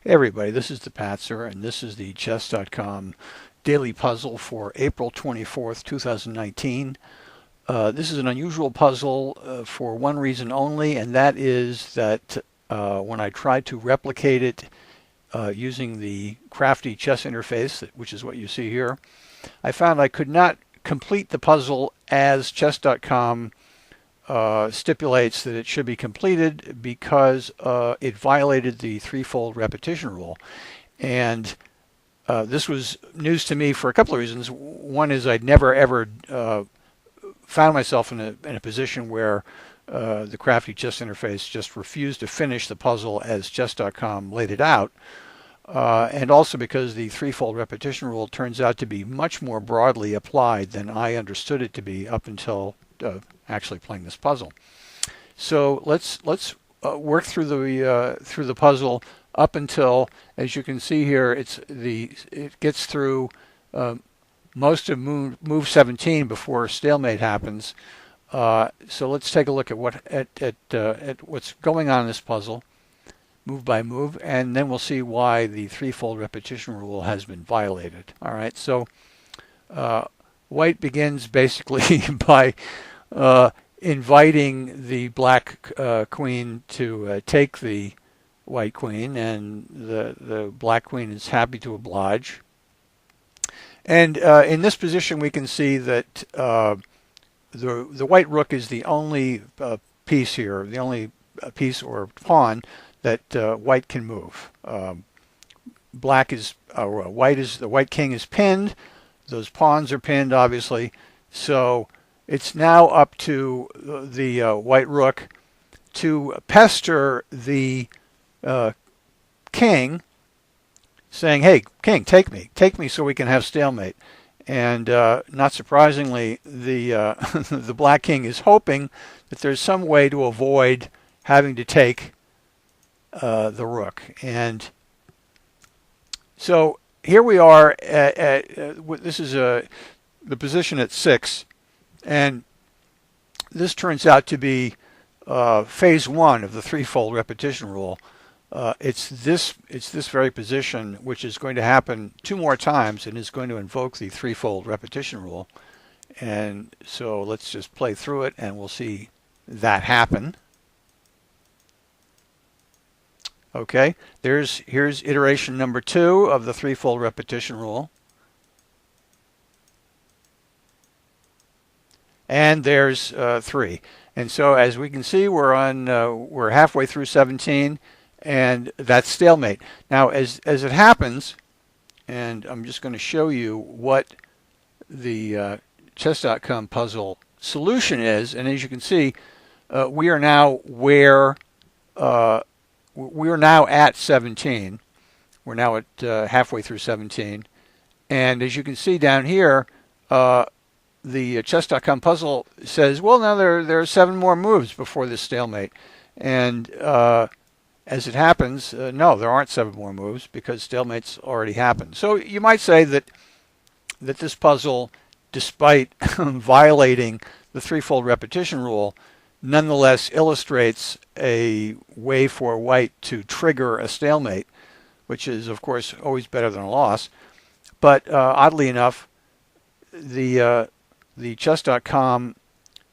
Hey everybody, this is the Patzer, and this is the chess.com daily puzzle for April 24th, 2019. This is an unusual puzzle for one reason only, and that is that when I tried to replicate it using the Crafty Chess Interface, which is what you see here, I found I could not complete the puzzle as chess.com stipulates that it should be completed because it violated the threefold repetition rule. And this was news to me for a couple of reasons. One is I'd never ever found myself in a position where the Crafty Chess Interface just refused to finish the puzzle as chess.com laid it out. And also because the threefold repetition rule turns out to be much more broadly applied than I understood it to be up until actually playing this puzzle. So let's work through the puzzle up until, as you can see here, it gets through most of move 17 before stalemate happens. So let's take a look at what's going on in this puzzle, move by move, and then we'll see why the threefold repetition rule has been violated. All right, so White begins basically by inviting the black queen to take the white queen, and the black queen is happy to oblige. And in this position, we can see that the white rook is the only piece here, the only piece or pawn that white can move. The white king is pinned. Those pawns are pinned, obviously. So it's now up to the white rook to pester the king, saying, "Hey, king, take me, so we can have stalemate." And not surprisingly, the the black king is hoping that there's some way to avoid having to take the rook. And so here we are this is the position at 6, and this turns out to be phase 1 of the threefold repetition rule. It's this very position which is going to happen 2 more times and is going to invoke the threefold repetition rule. And so let's just play through it and we'll see that happen. Okay, here's iteration number 2 of the threefold repetition rule. And there's 3. And so as we can see, we're halfway through 17, and that's stalemate. Now as it happens, and I'm just going to show you what the chess.com puzzle solution is, and as you can see, we are now at 17. We're now at halfway through 17. And as you can see down here, the chess.com puzzle says, well, now there are 7 more moves before this stalemate. And as it happens, no, there aren't 7 more moves because stalemate's already happened. So you might say that this puzzle, despite violating the threefold repetition rule, nonetheless illustrates a way for white to trigger a stalemate, which is, of course, always better than a loss. But oddly enough, the chess.com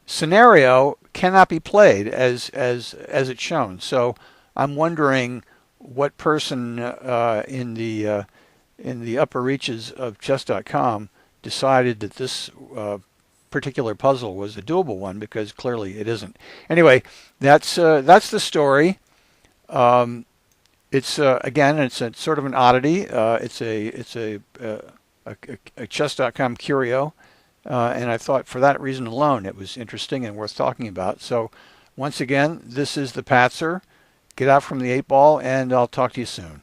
scenario cannot be played as it's shown. So I'm wondering what person in the upper reaches of chess.com decided that this particular puzzle was a doable one, because clearly it isn't. Anyway, that's the story. It's again, it's a sort of an oddity. It's a chess.com curio, and I thought for that reason alone it was interesting and worth talking about. So once again, this is the Patzer. Get out from the 8 ball, and I'll talk to you soon.